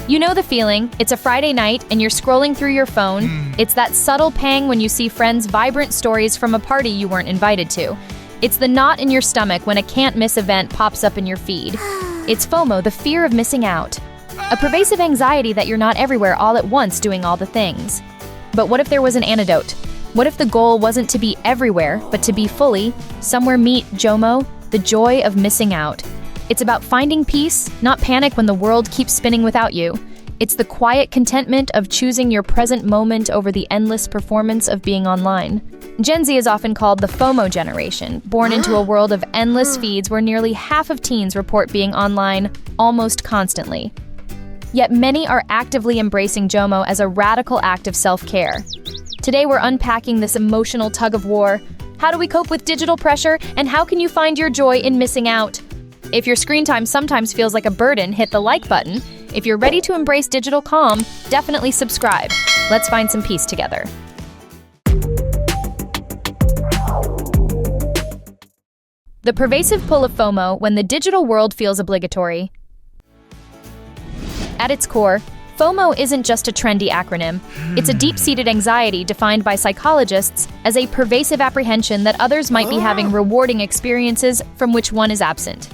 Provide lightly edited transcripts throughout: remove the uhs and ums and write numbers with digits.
You know the feeling. It's a Friday night and you're scrolling through your phone. It's that subtle pang when you see friends' vibrant stories from a party you weren't invited to. It's the knot in your stomach when a can't-miss event pops up in your feed. It's FOMO, the fear of missing out. A pervasive anxiety that you're not everywhere all at once doing all the things. But what if there was an antidote? What if the goal wasn't to be everywhere, but to be fully, somewhere? Meet JOMO, the joy of missing out. It's about finding peace, not panic when the world keeps spinning without you. It's the quiet contentment of choosing your present moment over the endless performance of being online. Gen Z is often called the FOMO generation, born into a world of endless feeds where nearly half of teens report being online almost constantly. Yet many are actively embracing JOMO as a radical act of self-care. Today we're unpacking this emotional tug-of-war. How do we cope with digital pressure, and how can you find your joy in missing out? If your screen time sometimes feels like a burden, hit the like button. If you're ready to embrace digital calm, definitely subscribe. Let's find some peace together. The pervasive pull of FOMO when the digital world feels obligatory. At its core, FOMO isn't just a trendy acronym. It's a deep-seated anxiety defined by psychologists as a pervasive apprehension that others might be having rewarding experiences from which one is absent.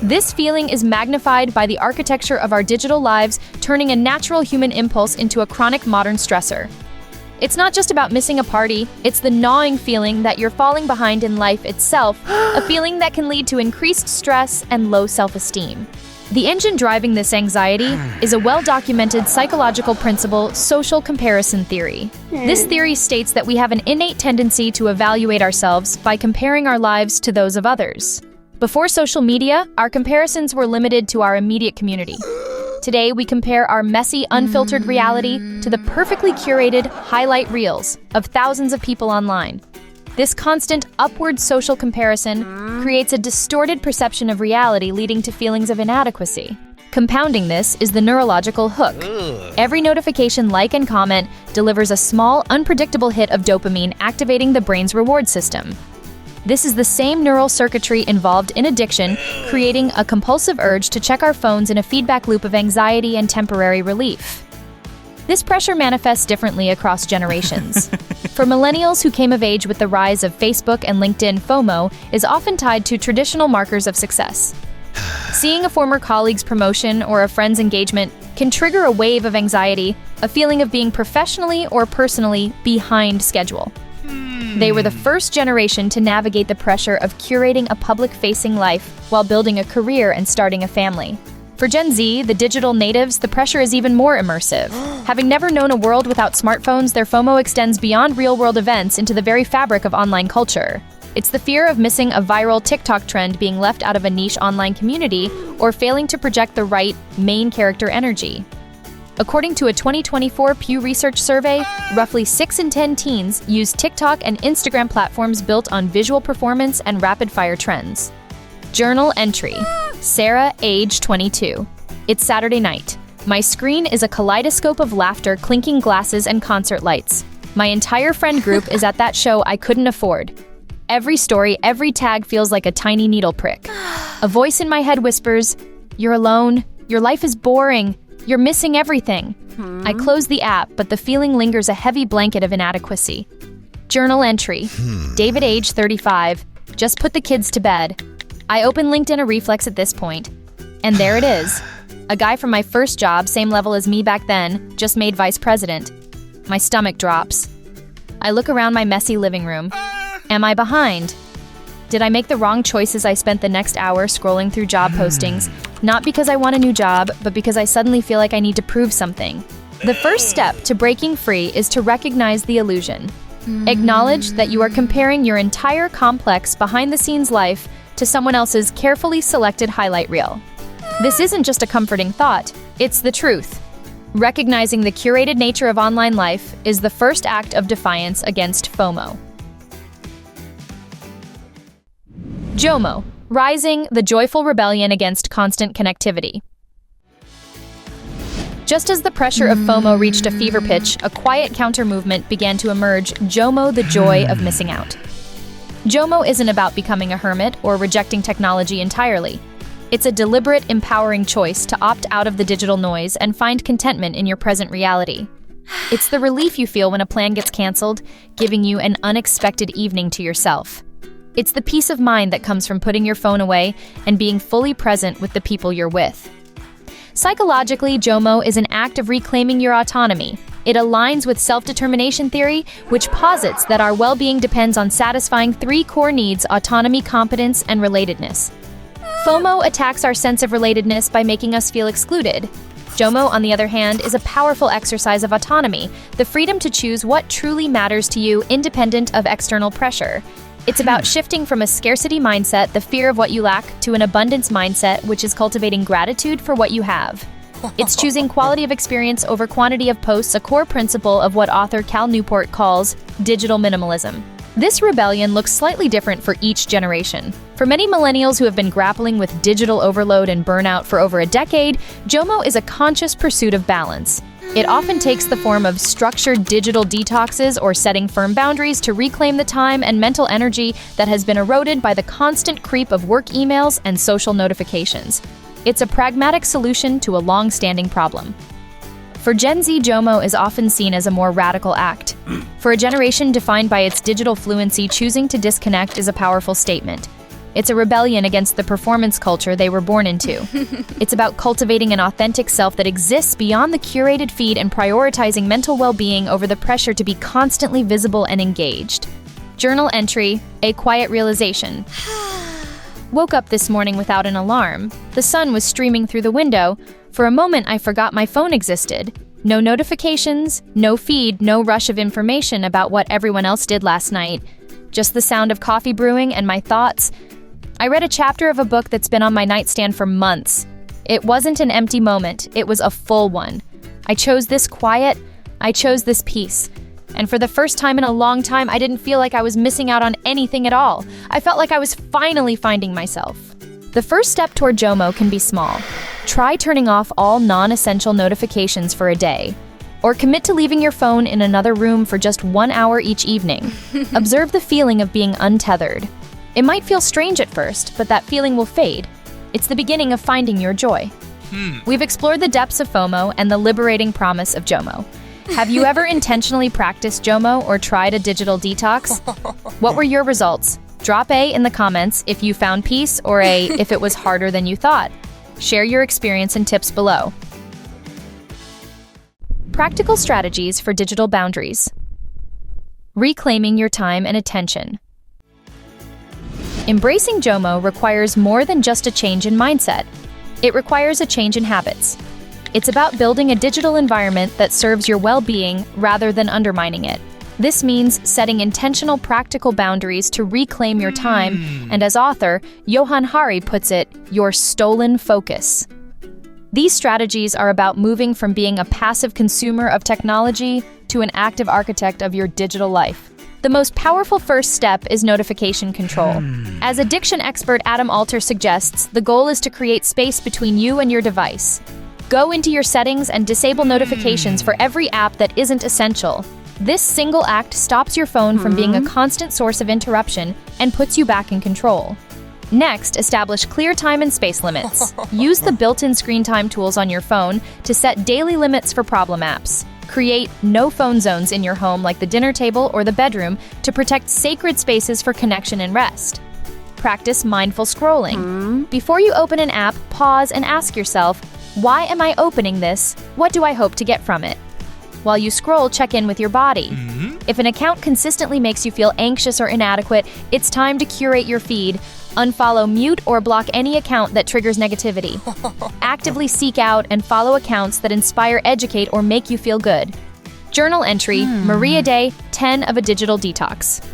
This feeling is magnified by the architecture of our digital lives, turning a natural human impulse into a chronic modern stressor. It's not just about missing a party, it's the gnawing feeling that you're falling behind in life itself, a feeling that can lead to increased stress and low self-esteem. The engine driving this anxiety is a well-documented psychological principle, social comparison theory. This theory states that we have an innate tendency to evaluate ourselves by comparing our lives to those of others. Before social media, our comparisons were limited to our immediate community. Today, we compare our messy, unfiltered reality to the perfectly curated highlight reels of thousands of people online. This constant upward social comparison creates a distorted perception of reality, leading to feelings of inadequacy. Compounding this is the neurological hook. Every notification, like, and comment delivers a small, unpredictable hit of dopamine, activating the brain's reward system. This is the same neural circuitry involved in addiction, creating a compulsive urge to check our phones in a feedback loop of anxiety and temporary relief. This pressure manifests differently across generations. For millennials who came of age with the rise of Facebook and LinkedIn, FOMO is often tied to traditional markers of success. Seeing a former colleague's promotion or a friend's engagement can trigger a wave of anxiety, a feeling of being professionally or personally behind schedule. They were the first generation to navigate the pressure of curating a public-facing life while building a career and starting a family. For Gen Z, the digital natives, the pressure is even more immersive. Having never known a world without smartphones, their FOMO extends beyond real-world events into the very fabric of online culture. It's the fear of missing a viral TikTok trend, being left out of a niche online community, or failing to project the right main character energy. According to a 2024 Pew Research survey, roughly 6 in 10 teens use TikTok and Instagram platforms built on visual performance and rapid-fire trends. Journal entry. Sarah, age 22. It's Saturday night. My screen is a kaleidoscope of laughter, clinking glasses, and concert lights. My entire friend group is at that show I couldn't afford. Every story, every tag feels like a tiny needle prick. A voice in my head whispers, "You're alone. Your life is boring. You're missing everything." I close the app, but the feeling lingers, a heavy blanket of inadequacy. Journal entry. David, age 35. Just put the kids to bed. I open LinkedIn, a reflex at this point. And there it is. A guy from my first job, same level as me back then, just made vice president. My stomach drops. I look around my messy living room. Am I behind? Did I make the wrong choices? I spent the next hour scrolling through job postings, not because I want a new job, but because I suddenly feel like I need to prove something. The first step to breaking free is to recognize the illusion. Acknowledge that you are comparing your entire complex behind-the-scenes life to someone else's carefully selected highlight reel. This isn't just a comforting thought, it's the truth. Recognizing the curated nature of online life is the first act of defiance against FOMO. JOMO, rising, the joyful rebellion against constant connectivity. Just as the pressure of FOMO reached a fever pitch, a quiet counter-movement began to emerge, JOMO, the joy of missing out. JOMO isn't about becoming a hermit or rejecting technology entirely. It's a deliberate, empowering choice to opt out of the digital noise and find contentment in your present reality. It's the relief you feel when a plan gets canceled, giving you an unexpected evening to yourself. It's the peace of mind that comes from putting your phone away and being fully present with the people you're with. Psychologically, JOMO is an act of reclaiming your autonomy. It aligns with self-determination theory, which posits that our well-being depends on satisfying three core needs: autonomy, competence, and relatedness. FOMO attacks our sense of relatedness by making us feel excluded. JOMO, on the other hand, is a powerful exercise of autonomy, the freedom to choose what truly matters to you independent of external pressure. It's about shifting from a scarcity mindset, the fear of what you lack, to an abundance mindset, which is cultivating gratitude for what you have. It's choosing quality of experience over quantity of posts, a core principle of what author Cal Newport calls digital minimalism. This rebellion looks slightly different for each generation. For many millennials who have been grappling with digital overload and burnout for over a decade, JOMO is a conscious pursuit of balance. It often takes the form of structured digital detoxes or setting firm boundaries to reclaim the time and mental energy that has been eroded by the constant creep of work emails and social notifications. It's a pragmatic solution to a long-standing problem. For Gen Z, JOMO is often seen as a more radical act. For a generation defined by its digital fluency, choosing to disconnect is a powerful statement. It's a rebellion against the performance culture they were born into. It's about cultivating an authentic self that exists beyond the curated feed and prioritizing mental well-being over the pressure to be constantly visible and engaged. Journal entry, a quiet realization. Woke up this morning without an alarm. The sun was streaming through the window. For a moment, I forgot my phone existed. No notifications, no feed, no rush of information about what everyone else did last night. Just the sound of coffee brewing and my thoughts. I read a chapter of a book that's been on my nightstand for months. It wasn't an empty moment, it was a full one. I chose this quiet, I chose this peace. And for the first time in a long time, I didn't feel like I was missing out on anything at all. I felt like I was finally finding myself. The first step toward JOMO can be small. Try turning off all non-essential notifications for a day. Or commit to leaving your phone in another room for just 1 hour each evening. Observe the feeling of being untethered. It might feel strange at first, but that feeling will fade. It's the beginning of finding your joy. We've explored the depths of FOMO and the liberating promise of JOMO. Have you ever intentionally practiced JOMO or tried a digital detox? What were your results? Drop A in the comments if you found peace, or A if it was harder than you thought. Share your experience and tips below. Practical strategies for digital boundaries. Reclaiming your time and attention. Embracing JOMO requires more than just a change in mindset. It requires a change in habits. It's about building a digital environment that serves your well-being rather than undermining it. This means setting intentional, practical boundaries to reclaim your time, and as author Johann Hari puts it, your stolen focus. These strategies are about moving from being a passive consumer of technology to an active architect of your digital life. The most powerful first step is notification control. As addiction expert Adam Alter suggests, the goal is to create space between you and your device. Go into your settings and disable notifications for every app that isn't essential. This single act stops your phone from being a constant source of interruption and puts you back in control. Next, establish clear time and space limits. Use the built-in screen time tools on your phone to set daily limits for problem apps. Create no phone zones in your home like the dinner table or the bedroom to protect sacred spaces for connection and rest. Practice mindful scrolling. Before you open an app, pause and ask yourself, why am I opening this? What do I hope to get from it? While you scroll, check in with your body. If an account consistently makes you feel anxious or inadequate, it's time to curate your feed. Unfollow, mute, or block any account that triggers negativity. Actively seek out and follow accounts that inspire, educate, or make you feel good. Journal entry, Maria Day, 10 of a digital detox.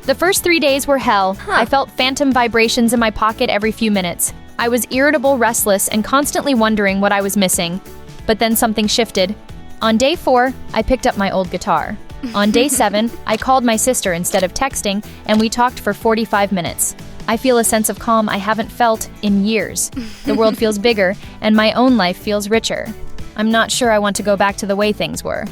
The first 3 days were hell. I felt phantom vibrations in my pocket every few minutes. I was irritable, restless, and constantly wondering what I was missing. But then something shifted. On day 4, I picked up my old guitar. On day 7, I called my sister instead of texting, and we talked for 45 minutes. I feel a sense of calm I haven't felt in years. The world feels bigger, and my own life feels richer. I'm not sure I want to go back to the way things were.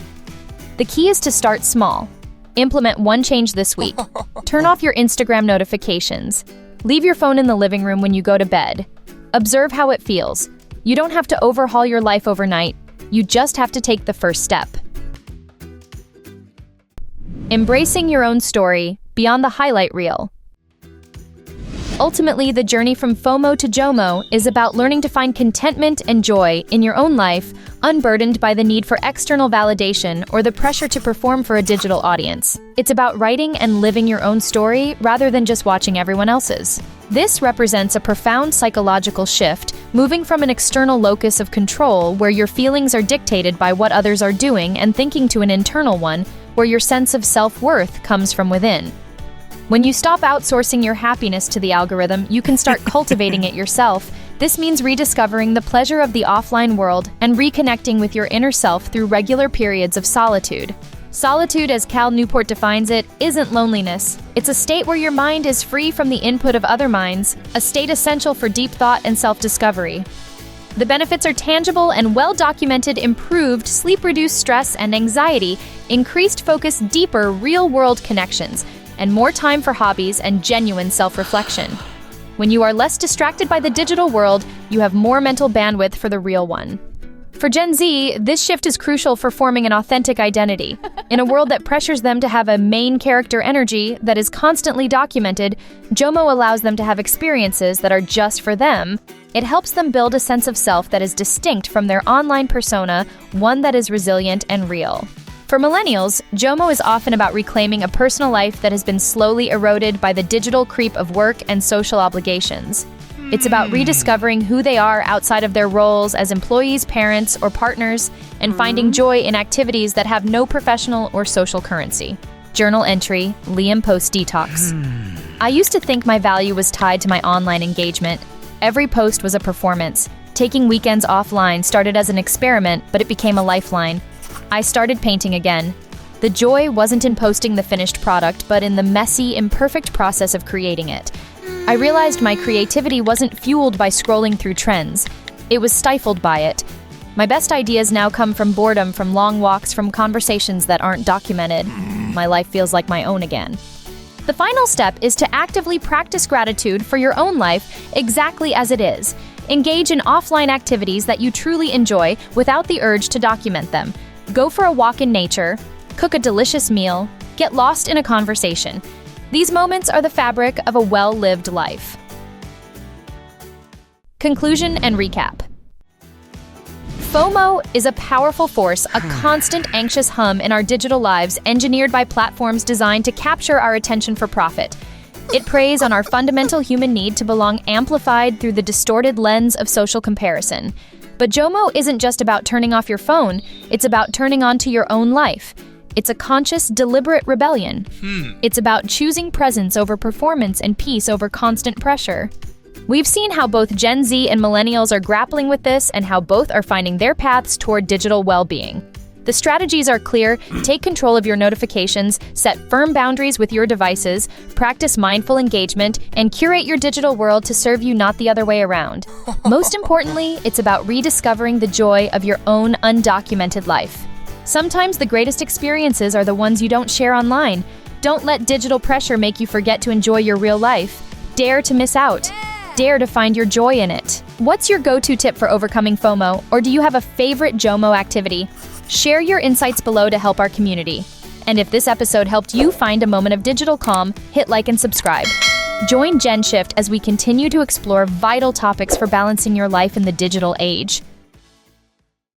The key is to start small. Implement one change this week. Turn off your Instagram notifications. Leave your phone in the living room when you go to bed. Observe how it feels. You don't have to overhaul your life overnight. You just have to take the first step. Embracing your own story beyond the highlight reel. Ultimately, the journey from FOMO to JOMO is about learning to find contentment and joy in your own life, unburdened by the need for external validation or the pressure to perform for a digital audience. It's about writing and living your own story rather than just watching everyone else's. This represents a profound psychological shift, moving from an external locus of control where your feelings are dictated by what others are doing and thinking to an internal one where your sense of self-worth comes from within. When you stop outsourcing your happiness to the algorithm, you can start cultivating it yourself. This means rediscovering the pleasure of the offline world and reconnecting with your inner self through regular periods of solitude. Solitude, as Cal Newport defines it, isn't loneliness. It's a state where your mind is free from the input of other minds, a state essential for deep thought and self-discovery. The benefits are tangible and well-documented: improved sleep, reduced stress and anxiety, increased focus, deeper real-world connections, and more time for hobbies and genuine self-reflection. When you are less distracted by the digital world, you have more mental bandwidth for the real one. For Gen Z, this shift is crucial for forming an authentic identity. In a world that pressures them to have a main character energy that is constantly documented, JOMO allows them to have experiences that are just for them. It helps them build a sense of self that is distinct from their online persona, one that is resilient and real. For millennials, JOMO is often about reclaiming a personal life that has been slowly eroded by the digital creep of work and social obligations. It's about rediscovering who they are outside of their roles as employees, parents, or partners, and finding joy in activities that have no professional or social currency. Journal entry, Liam Post Detox. I used to think my value was tied to my online engagement. Every post was a performance. Taking weekends offline started as an experiment, but it became a lifeline. I started painting again. The joy wasn't in posting the finished product, but in the messy, imperfect process of creating it. I realized my creativity wasn't fueled by scrolling through trends. It was stifled by it. My best ideas now come from boredom, from long walks, from conversations that aren't documented. My life feels like my own again. The final step is to actively practice gratitude for your own life exactly as it is. Engage in offline activities that you truly enjoy without the urge to document them. Go for a walk in nature, cook a delicious meal, get lost in a conversation. These moments are the fabric of a well-lived life. Conclusion and recap. FOMO is a powerful force, a constant anxious hum in our digital lives, engineered by platforms designed to capture our attention for profit. It preys on our fundamental human need to belong, amplified through the distorted lens of social comparison. But JOMO isn't just about turning off your phone, it's about turning on to your own life. It's a conscious, deliberate rebellion. It's about choosing presence over performance and peace over constant pressure. We've seen how both Gen Z and millennials are grappling with this and how both are finding their paths toward digital well-being. The strategies are clear: take control of your notifications, set firm boundaries with your devices, practice mindful engagement, and curate your digital world to serve you, not the other way around. Most importantly, it's about rediscovering the joy of your own undocumented life. Sometimes the greatest experiences are the ones you don't share online. Don't let digital pressure make you forget to enjoy your real life. Dare to miss out. Dare to find your joy in it. What's your go-to tip for overcoming FOMO, or do you have a favorite JOMO activity? Share your insights below to help our community. And if this episode helped you find a moment of digital calm, hit like and subscribe. Join GENSHIFT as we continue to explore vital topics for balancing your life in the digital age.